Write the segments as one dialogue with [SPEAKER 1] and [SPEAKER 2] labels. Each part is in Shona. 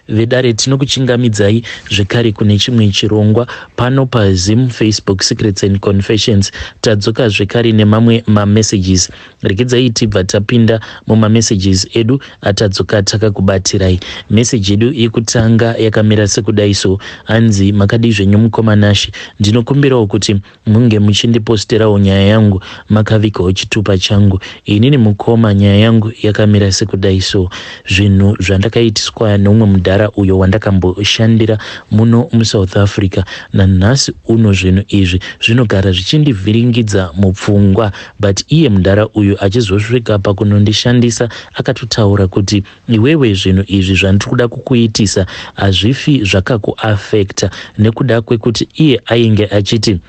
[SPEAKER 1] vedare tinokuchingamidzai zvekare kune chimwe chirongwa pano paZim Facebook Secrets and Confessions. Tadzoka zvekare nemamwe mamessages. Reedzai tibva tapinda mumamessages edu atadzoka takakubatirai. Message edu yekutanga yakamira sekudai so, anzi makadi zvenyu mukomanashi, ndinokumbirawo kuti munge muchindiposterawo nyaya yangu makavikawo chitupa changu. Inini mukoma nyaya yangu yakamira sekudai so, zvinhu zvandakaitiswa neumwe mudhara uyo wandakamboshandira muno muSouth Africa, nanhasi uno zvinhu izvi zvinogara zvichindivhiringidza mupfungwa, but iye mudhara uyo achizosvika pakunondishandisa akatotaura kuti iwewe zvinhu izvi zvandiri kuda kukuitisa hazvifi zvakakuafekta, nekuda kwekuti iye ainge achiti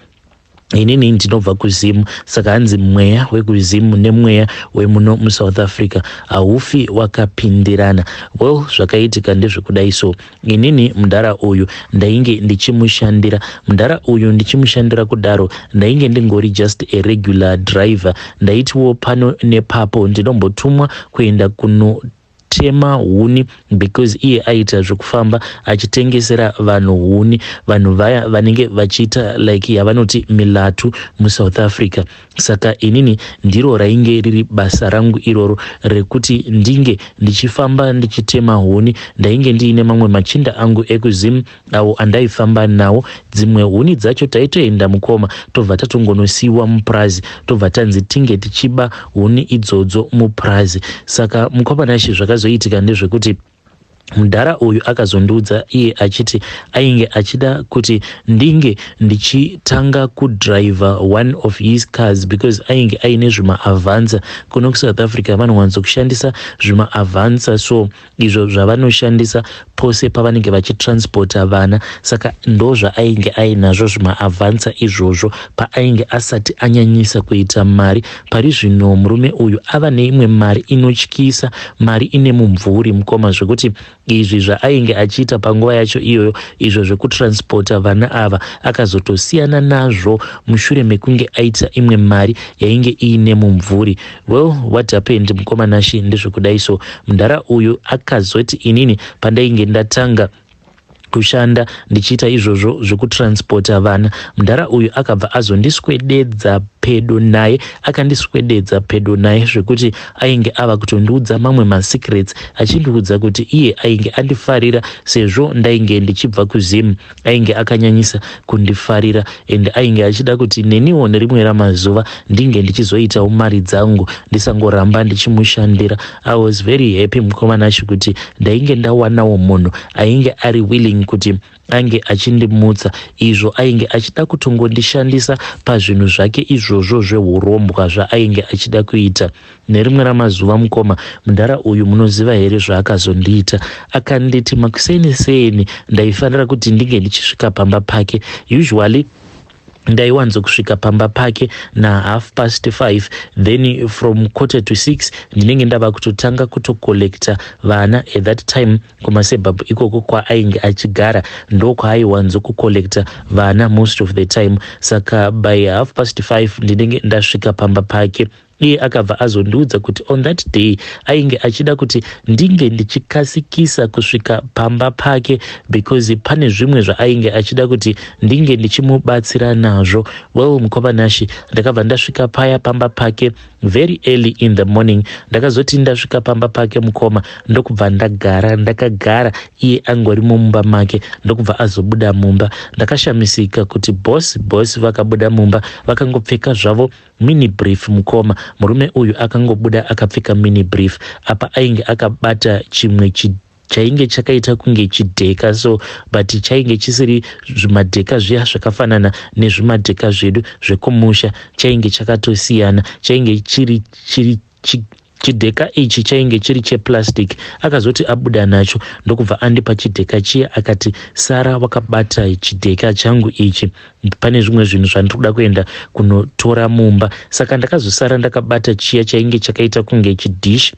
[SPEAKER 1] inini ndinobva kuzimu, saka hanzi mweya wekuzimu nemweya wemuno muSouth Africa haufi wakapindirana. Well, zvakaitika ndezvekudai so, inini mudhara uyu ndainge ndichimushandira, mudhara uyu ndichimushandira kudaro ndainge ndingori just a regular driver, ndaitiwo pano nepapo ndinombotumwa kuenda kuno tema huni, because iye aita zvekufamba achitengesera vanhu huni, vanhu vaya vanenge vachiita like yavanoti milatu muSouth Africa. Saka inini ndiro rainge riri basa rangu iroro rekuti ndinge ndichifamba ndichitema huni. Ndainge ndiine mamwe machinda angu ekuzimu awo andaifamba nawo, dzimwe huni dzacho taitoenda mukoma tobva tatongonosiiwa mupurazi, tobva tanzi tinge tichiba huni idzodzo mupurazi. Saka mukomanashi zvakazoitika ndezvekuti mudhara uyu akazondiudza iye achiti ainge achida kuti ndinge ndichitanga kudriver one of his cars, because ainge aine zvimaavanza. Kuno kuSouth Africa vanowanzo kushandisa zvimaavanza, so izvo zvavanoshandisa pose pavanenge vachitransporta vana, saka ndo zvaainge ainazvo zvimaavanza izvozvo paainge asati anyanyisa kuita mari. Pari zvino murume uyu ava neimwe mari inotyisa, mari ine mumvuri mukoma, zvekuti izvi zvaainge achiita panguva yacho iyoyo, izvo zvekutransporta vana ava, akazotosiyana nazvo mushure mekunge aita imwe mari yainge iine mumvuri. Well, what happened mukomanashi ndezvekudai so, mudhara uyu akazoti inini pandainge ndatanga kushanda ndichiita izvozvo zvekutransporta vana, mudhara uyu akabva azondiswededza pedo naye, akandiswededza pedo naye zvekuti ainge ava kutondiudza mamwe masecrets, achindiudza kuti iye ainge andifarira sezvo ndainge ndichibva kuzimu, ainge akanyanyisa kundifarira, and ainge achida kuti neniwo nerimwe ramazuva ndinge ndichizoitawo mari dzangu ndisangoramba ndichimushandira. I was very happy mukomanashi kuti ndainge ndawanawo munhu ainge ari willing kuti ange achindimutsa izvo ainge achida kutongondishandisa pazvinhu zvake izvozvo zvehurombwa zvaainge achida kuita. Nerimwe ramazuva mukoma, mudhara uyu munoziva here zvaakazondiita? Akanditi makuseniseni ndaifanira kuti ndinge ndichisvika pamba pake. Usually ndaiwanzo kusvika pamba pake na 5:30, then from 5:45 ndinenge ndava kutotanga kutokolekta vana. At that time kumasebhabhu ikoko kwaainge achigara ndo kwaaiwanzo kukolekta vana most of the time, saka by 5:30 ndinenge ndasvika pamba pake. Iye akabva azondiudza kuti on that day ainge achida kuti ndinge ndichikasikisa kusvika pamba pake, because pane zvimwe zvaainge achida kuti ndinge ndichimubatsira nazvo. Well, mukomanashi ndakabva ndasvika paya pamba pake very early in the morning. Ndakazoti ndasvika pamba pake mukoma, ndokubva ndakagara iye angori mumba make, ndokubva azobuda mumba. Ndakashamisika kuti boss vakabuda mumba vakangopfeka zvavo mini brief mukoma. Murume uyu akangobuda akapfeka mini brief, apa ainge akabata chimwe chainge chakaita kunge chidheka, so but chainge chisiri zvimadheka zviya zvakafanana nezvimadheka zvedu zvekumusha, chainge chakatosiyana, chainge chiri chidheka ichi chainge chiri cheplastic. Akazoti abuda nacho ndokubva andipa chidheka chiya akati Sara wakabata chidheka changu ichi, pane zvimwe zvinhu zvandikuda kuenda kunotora mumba. Saka ndakazosara ndakabata chiya chainge chakaita kunge chidish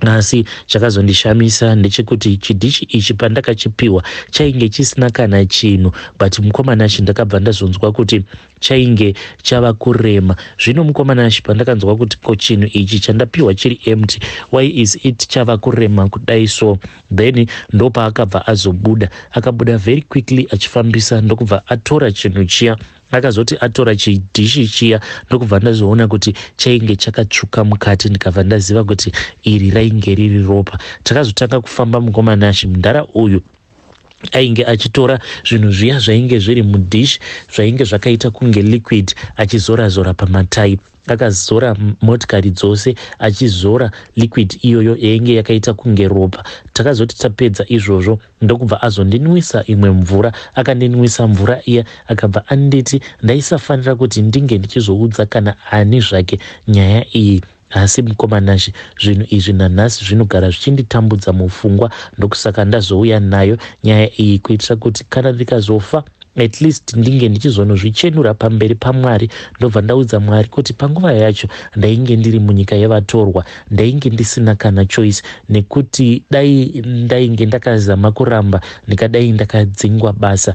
[SPEAKER 1] asi chakazondishamisa ndechekuti chidhishi ichi pandakachipiwa chainge chisina kana chinhu, but mukomana achi ndakabva ndazonzwa kuti chainge chava kurema. Zvino mukomana achi pandakanzwa kuti ko chinhu ichi chandapiwa chiri empty, why is it chava kurema kudai so, then ndo paakabva azobuda, akabuda very quickly achifambisa ndokubva atora chinhu chiya. Akazoti atora chidhishi chiya ndokubva ndazoona kuti chainge chakatsvuka mukati, ndikabva ndaziva kuti iri rainge riri ropa. Takazotanga kufamba mukomana achi mudhara uyu ainge achitora zvinhu zviya zvainge zviri mudhishi zvainge zvakaita kunge liquid achizora-zora pamatai. Akazora motikari dzose achizora liquid iyoyo yainge yakaita kunge ropa. Takazoti tapedza izvozvo ndokubva azondinwisa imwe mvura. Akandinwisa mvura iya akabva anditi ndaisafanira kuti ndinge ndichizoudza kana ani zvake nyaya iyi, asi mukomana achi zvinhu izvi nanhasi zvinogara zvichinditambudza mupfungwa, ndokusaka ndazouya nayo nyaya iyi kuitira kuti kana ndikazofa at least ndinge ndichizonozvichenura pamberi paMwari. Ndobva ndaudza Mwari kuti panguva yacho ndainge ndiri munyika yevatorwa, ndainge ndisina kana choice, nekuti dai ndainge ndakazama kuramba ndikadai ndakadzingwa basa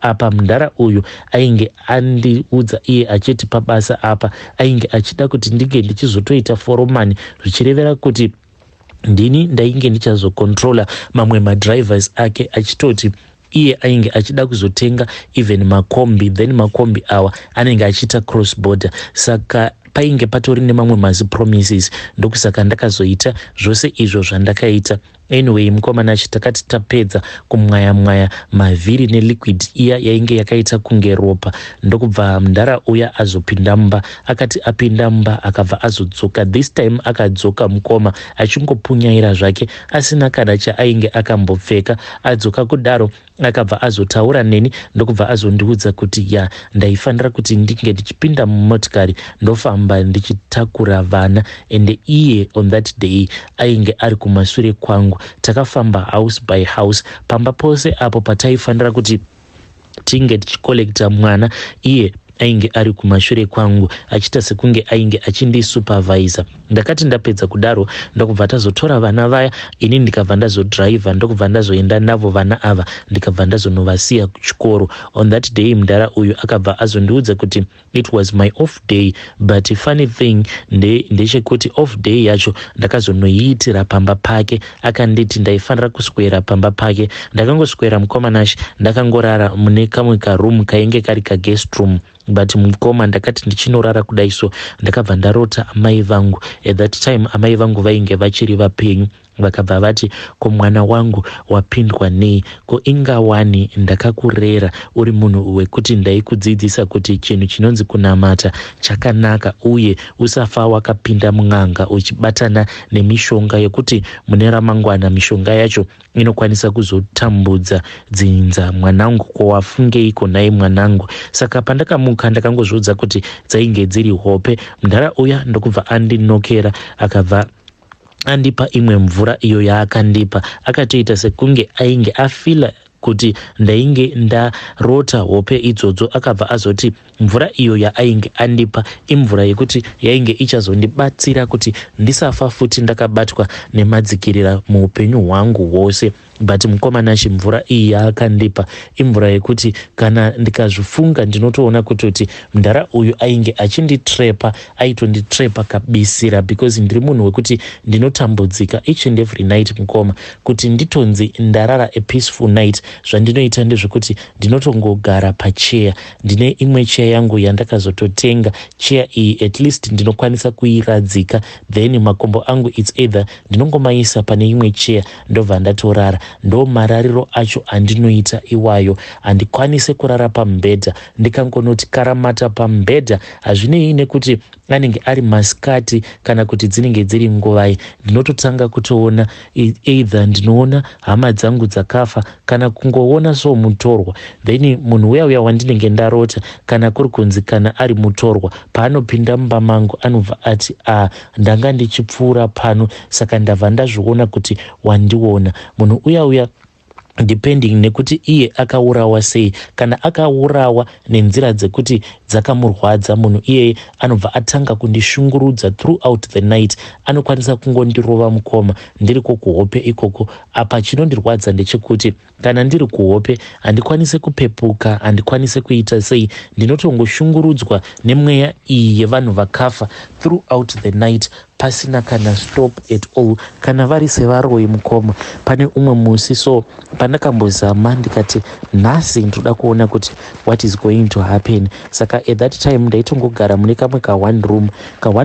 [SPEAKER 1] apa mudhara uyu ainge andiudza iye achiti pabasa apa ainge achida kuti ndinge ndichizotoita foromani, zvichirevera kuti ndini ndainge ndichazokontrola mamwe madrivers ake, achitoti iye ainge achida kuzotenga even makombi, then makombi awa anenge achiita cross border. Saka painge patori nemamwe mazipromises, ndokusaka ndakazoita zvose izvo zvandakaita. Anyway, mukomana achi takati tapedza kumwaya-mwaya mavhiri neliquid iya yainge yakaita kunge ropa, ndokubva mudhara uya azopinda mumba. Akati apinda mumba akabva azodzoka, this time akadzoka mukoma achingopunyaira zvake asina kana chaainge akambopfeka. Adzoka kudaro akabva azotaura neni ndokubva azondiudza kuti ya ndaifanira kuti ndinge ndichipinda mumotikari ndofamba ndichitakura vana, ende iye on that day ainge ari kumashure kwangu. Takafamba house by house, pamba pose apo pataifanira kuti tinge tichikolekta mwana, iye ainge ari kumashure kwangu achita sekunge ainge achindisupervisa. Ndakati ndapedza kudaro ndokubva tazotora vana vaya, ini ndikabva ndazodhiraivha ndokubva ndazoenda navo vana ava ndikabva ndazonovasiya kuchikoro. On that day mudhara uyu akabva azondiudza kuti it was my off day, but funny thing ndechekuti off day yacho ndakazonoiitira pamba pake. Akanditi ndaifanira kuswera pamba pake. Ndakangoswera mukomana achi ndakangorara mune kamwe karoom kainge kari kaguest room, but mukoma ndakati ndichinorara kudai so ndakabva ndarota amai vangu. At that time amai vangu vainge vachiri vapenyu, vakabva vati ko mwana wangu wapindwa nei, ko ingawani ndakakurera uri munhu wekuti ndaikudzidzisa kuti chinhu chinonzi kunamata chakanaka, uye usafa wakapinda mun'anga uchibatana nemishonga yekuti mune ramangwana mishonga yacho inokwanisa kuzotambudza dzinza. Mwanangu ko wafungeiko naye mwanangu? Saka pandakamuka ndakangozviudza kuti dzainge dziri hope. Mudhara uya ndokubva andinokera akabva andipa imwe mvura iyo yaakandipa. Akatoita sekunge ainge afila kuti ndainge ndarota hope idzodzo. Akabva azoti mvura iyo yaainge andipa imvura yekuti yainge ichazondibatsira kuti ndisafa futi ndakabatwa nemadzikirira muupenyu hwangu hwose. But mukomana achi mvura iyi yaakandipa imvura yekuti kana ndikazvifunga ndinotoona kutoti mudhara uyu ainge achinditrepa, aitonditrepa kabisira, because ndiri munhu wekuti ndinotambudzika each and every night mukoma, kuti nditonzi ndarara a peaceful night. Zvandinoita ndezvekuti ndinotongogara pacheya. Ndine imwe cheya yangu yandakazototenga. Cheya iyi at least ndinokwanisa kuiradzika, then makombo angu it's either ndinongomaisa pane imwe cheya ndobva ndatorara. Ndo marariro acho andinoita iwayo. Handikwanise kurara pamubhedha. Ndikangonoti karamata pamubhedha hazvinei nekuti anenge ari masikati kana kuti dzinenge dziri nguvai. Ndinototanga kutoona either ndinoona hama dzangu dzakafa kana kungoona so mutorwa. Then munhu uya wandinenge ndarota kana kuri kunzi kana ari mutorwa, paanopinda mumba mangu anobva ati ndanga ndichipfuura pano, saka ndabva ndazviona kuti wandiona. Munhu uya depending nekuti iye akaurawa sei. Kana akaurawa nenzira dzekuti dzakamurwadza, munhu iyeye anobva atanga kundishungurudza throughout the night, anokwanisa kungondirova mukoma ndiriko kuhope ikoko. Apa chinondirwadza ndechekuti kana ndiri kuhope handikwanise kupepuka, handikwanise kuita sei, ndinotongoshungurudzwa nemweya iyi yevanhu vakafa throughout the night pasina kana stop at all, kana vari sevaroi mukoma. Pane umwe musi so pandakambozama ndikati nhasi ndoda kuona kuti what is going to happen. Saka at that time ndaitongogara mune kamwe ka one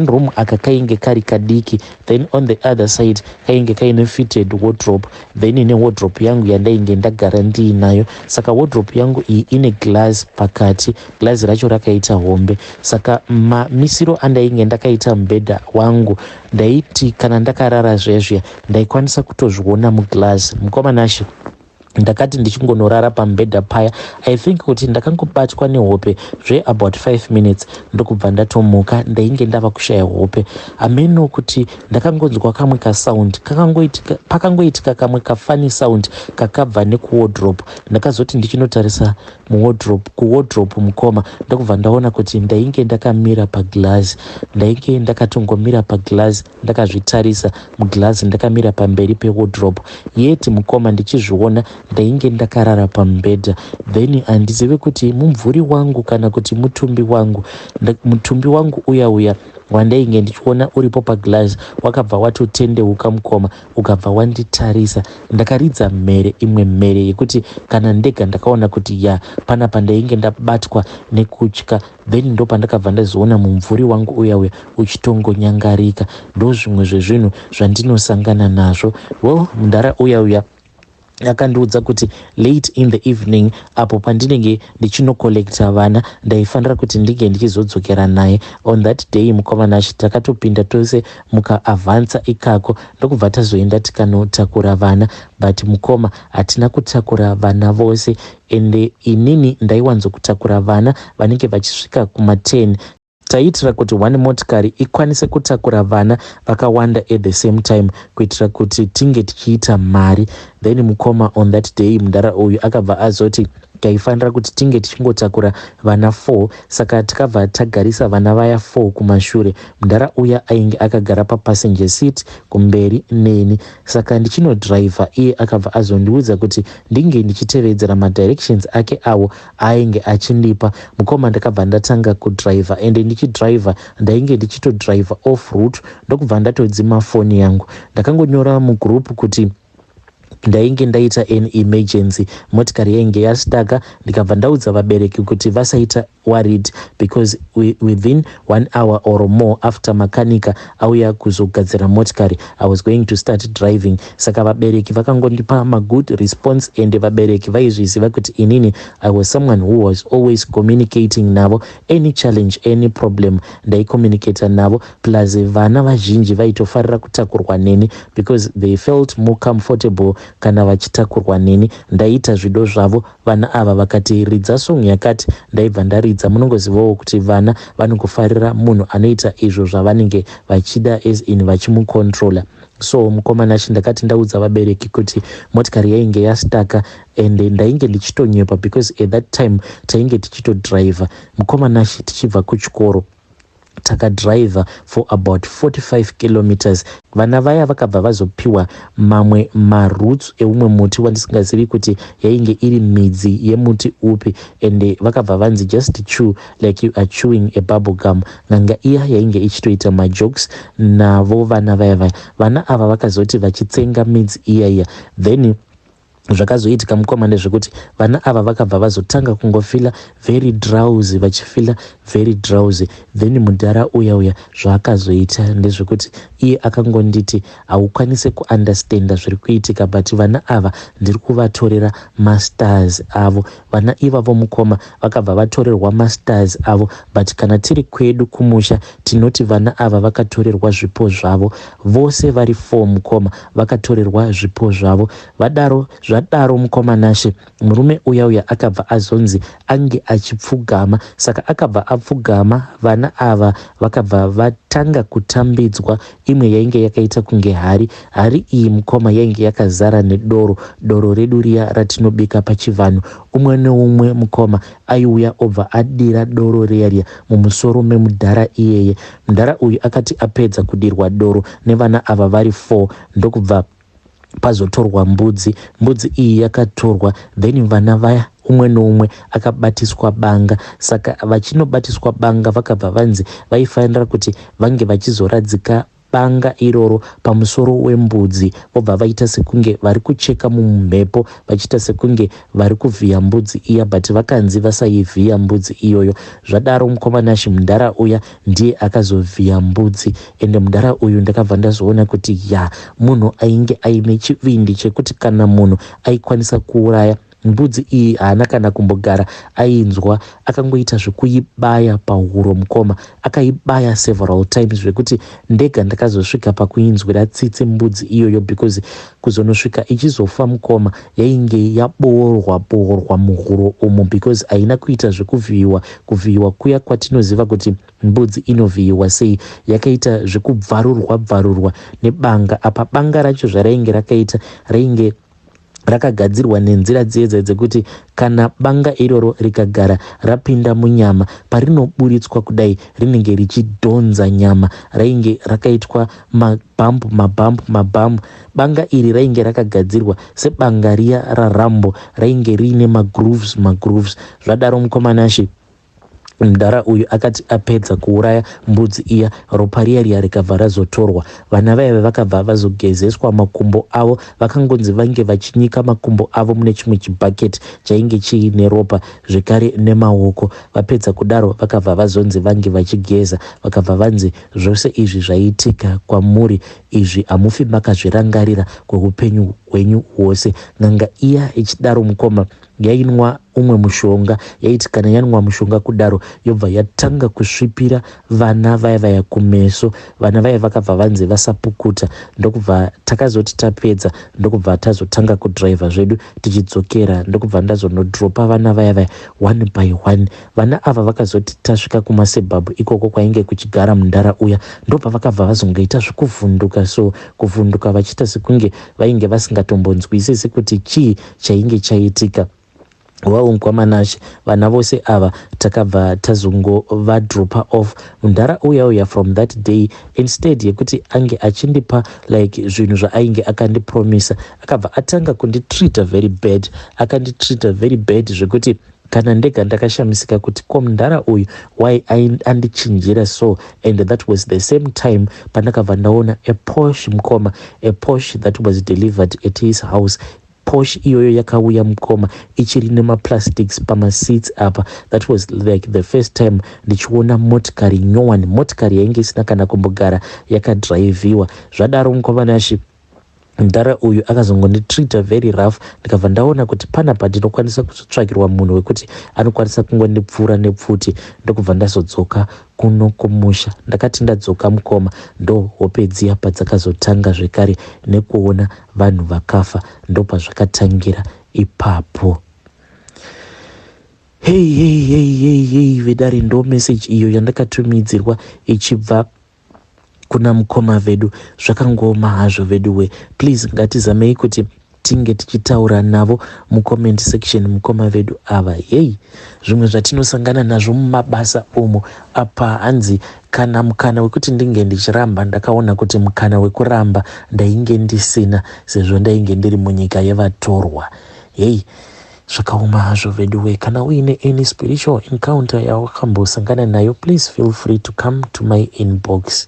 [SPEAKER 1] room aka kainge kari kadiki, then on the other side kainge kaine fitted wardrobe, then ine wardrobe yangu yandainge ndagara ndiinayo. Saka wardrobe yangu iyi ine glass pakati, glass racho rakaita hombe. Saka mamisiro andainge ndakaita mubhedha wangu ndaiti kana ndakarara zvezvia ndaikwanisa kutozviona muglass. Mukoma nashe ndakati ndichingonorara pamubhedha paya, I think kuti ndakangobatwa nehope about 5 minutes ndokubva ndatomuka, ndainge ndava kushaya hope. Ameno kuti ndakangonzwa kamwe ka sound pakangoitika kamwe ka funny sound kakabva nekuwardrobe. Ndakazoti ndichinotarisa kuwardrobe mukoma, ndokubva ndaona kuti ndainge ndakamira paglass, ndainge ndakatongomira paglass ndakazvitarisa muglass, ndakamira pamberi pewardrobe yeti mukoma ndichizviona ndainge ndakarara pamubhedha. Then handizive kuti mumvuri wangu kana kuti mutumbi wangu uya wandainge ndichiona uripo paglass wakabva watotendeuka mukoma, ukabva wanditarisa. Ndakaridza imwe mhere yekuti kana ndega ndakaona kuti panapa ndainge ndabatwa nekutya. Then ndo pandakabva ndazoona mumvuri wangu uya uchitongonyangarika. Ndo zvimwe zvezvinhu zvandinosangana nazvo. Well, mundara uya akandiudza kuti late in the evening apo pandinenge ndichinokolekta vana ndaifanira kuti ndinge ndichizodzokera naye. On that day mukoma nacho takatopinda tose mukaavhansa ikako ndokubva tazoenda tikanotakura vana, but mukoma hatina kutakura vana vose, ende inini ndaiwanzokutakura vana vanenge vachisvika kuma10. Taitira kuti one motikari ikwanise kutakura vana vakawanda at the same time kuitira kuti tinge tichiita mari. Then mukoma on that day mudara uyu akabva azoti taifanira kuti tinge tichingotakura vana 4, saka tikabva tagarisa vana vaya 4 kumashure. Mudara uya ainge akagara papassenger seat kumberi neni, saka ndichinodhiraivha iye akabva azondiudza kuti ndinge ndichitevedzera madirections ake awo ainge achindipa. Mukoma ndakabva ndatanga kudhiraivha, ende ndichidhiraivha ndainge ndichitodhiraivha off route, ndokubva ndatodzima foni yangu. Ndakangonyora mugroup kuti ndainge ndaita an emergency, motikari yainge yastaka. Ndikabva ndaudza vabereki kuti vasaita worried because within 1 hour or more after makanika auya kuzogadzira motikari I was going to start driving. Saka vabereki vakangondipa good response, and vabereki vaizviziva kuti inini I was someone who was always communicating navo, any challenge, any problem ndaicommunicata navo, plus vana vazhinji vaitofarira kutakurwa neni because they felt more comfortable kana vachitakurwa neni. Ndaita zvido zvavo, vana ava vakati ridza song yakati, ndaibva ndaridza. Munongozivawo kuti vana vanongofarira munhu anoita izvo zvavanenge vachida as in vachimucontrola. So mukoma nacho ndakati ndaudza vabereki kuti motikari yainge yastaka, and ndainge ndichitonyepa because at that time tainge tichitodhiraivha. Mukoma nacho tichibva kuchikoro takadhiraivha for about 45 kilometers. Vana vaya vakabva vazopiwa mamwe maroots eumwe muti wandisingazivi kuti yainge iri midzi yemuti upi, and vakabva vanzi just chew like you are chewing a bubble gum. Nganga iya yainge ichitoita majokes navo vana vaya. Vana ava vakazoti vachitsenga midzi iya, then zvakazoitika mukoma ndezvekuti vana ava vakabva vazotanga kungofila very drowsy, vachifila very drowsy. Then mudhara uya zvaakazoita ndezvekuti iye akangonditi haukwanise kuunderstanda zviri kuitika, but vana ava ndiri kuvatorera masters avo. Vana ivavo mukoma vakabva vatorerwa masters avo, but kana tiri kwedu kumusha tinoti vana ava vakatorerwa zvipo zvavo. Vose vari 4 mukoma vakatorerwa zvipo zvavo. Vadaro Zvadaro mukomanashe murume uya akabva azonzi ange achipfugama. Saka akabva apfugama, vana ava vakabva vatanga kutambidzwa. Imwe yainge yakaita kunge hari iyi mukoma yainge yakazara doro redu riya ratinobika pachivanhu. Umwe neumwe mukoma aiuya obva adira doro riya mumusoro memudhara iyeye. Mudhara uyu akati apedza kudirwa doro nevana ava vari 4 ndokubva pazotorwa mbudzi iyi yakatorwa, then vana vaya umwe neumwe akabatiswa banga. Saka vachinobatiswa banga vakabva vanzi vaifanira kuti vange vachizoradzika banga iroro pamusoro wembudzi, vobva vaita sekunge vari kucheka mumhepo, vachiita sekunge vari kuvhiya mbudzi iya, but vakanzi vasaivhiya mbudzi iyoyo. Zvadaro mukomanashi mudhara uya ndiye akazovhiya mbudzi, ende mudhara uyu ndakabva ndazoona kuti munhu ainge aine chivindi chekuti kana munhu aikwanisa kuuraya mbudzi iyi haana kana kumbogara ainzwa. Akangoita zvekuibaya pahuro mukoma, akaibaya several times zvekuti ndega ndakazosvika pakuinzwira tsitsi mbudzi iyoyo, because kuzonosvika ichizofa mukoma yainge yaboorwa muhuro umo, because haina kuita zvekuvhiyiwa kuya kwatinoziva kuti mbudzi inovhiyiwa sei. Yakaita zvekubvarurwa nebanga. Apa banga racho zvarainge rakaita rainge rakagadzirwa nenzira dziedza dzekuti kana banga iroro rikagara rapinda munyama, parinoburitswa kudai rinenge richidhonza nyama. Rainge rakaitwa mabhambu. Banga iri rainge rakagadzirwa sebanga riya raRambo, rainge riine magrooves. Zvadaro mukomanashi mudhara uyu akati apedza kuuraya mbudzi iya, ropa riya rikabva razotorwa. Vana vaya vakabva vazogezeswa makumbo avo, vakangonzi vange vachinyika makumbo avo mune chimwe chibhaketi chainge chiine ropa zvekare nemaoko. Vapedza kudaro vakabva vazonzi vange vachigeza, vakabva vanzi zvose izvi zvaiitika kwamuri, izvi hamufi makazvirangarira kweupenyu hwenyu hwose. N'anga iya ichidaro mukoma yainwa umwe mushonga, yaiti kana yanwa mushonga kudaro yobva yatanga kusvipira vana vaya kumeso. Vana vaya vakabva vanzi vasapukuta. Ndokubva takazoti tapedza ndokubva tazotanga kudhiraivha zvedu tichidzokera, ndokubva ndazonodropa vana vaya 1 by 1. Vana ava vakazoti tasvika kumasebhabhu ikoko kwainge kuchigara mudhara uya, ndobva vakabva vazongoita zvekuvhunduka. So kuvhunduka vachiita sekunge vainge vasingatombonzwisisi kuti chii chainge chaitika. Mukomanashi vana vose ava takabva tazongovadropa off. Mudhara uya from that day, instead yekuti ange achindipa like zvinhu zvaainge akandipromisa, akabva atanga kunditreata very bad. Akanditreata very bad zvekuti kana ndega ndakashamisika kuti mudhara uyu why andichinjira so. And that was the same time pandakabva ndaona a Porsche mukoma, a Porsche that was delivered at his house. Porsche iyoyo yakauya mukoma ichiri nemaplastics pamaseats apa. That was like the first time ndichiona motikari nyowani, motikari yainge isina kana kumbogara yakadhiraivhiwa. Zvadaro mukomanashi mudhara uyu akazongonditreata very rough. Ndikabva ndaona kuti panapa ndinokwanisa kuzotsvakirwa munhu wekuti anokwanisa kungondipfuura nepfuti. Ndokubva ndazodzoka kuno kumusha. Ndakati ndadzoka mukoma ndo hope dziya padzakazotanga zvekare nekuona vanhu vakafa. Ndopa zvakatangira ipapo. Hey vedare, ndo message iyo yandakatumidzirwa ichibva kuna mukoma vedu. Zvakangoma hazvo veduwe, please ngatizamei kuti tinge tichitaura navo mucomment section. Mukoma vedu ava zvimwe zvatinosangana nazvo mumabasa umo apa, hanzi kana mukana wekuti ndinge ndichiramba ndakaona kuti mukana wekuramba ndainge ndisina, sezvo ndainge ndiri munyika yevatorwa. Zvakaoma hazvo veduwe. Kana uine any spiritual encounter yawakambosangana nayo, please feel free to come to my inbox.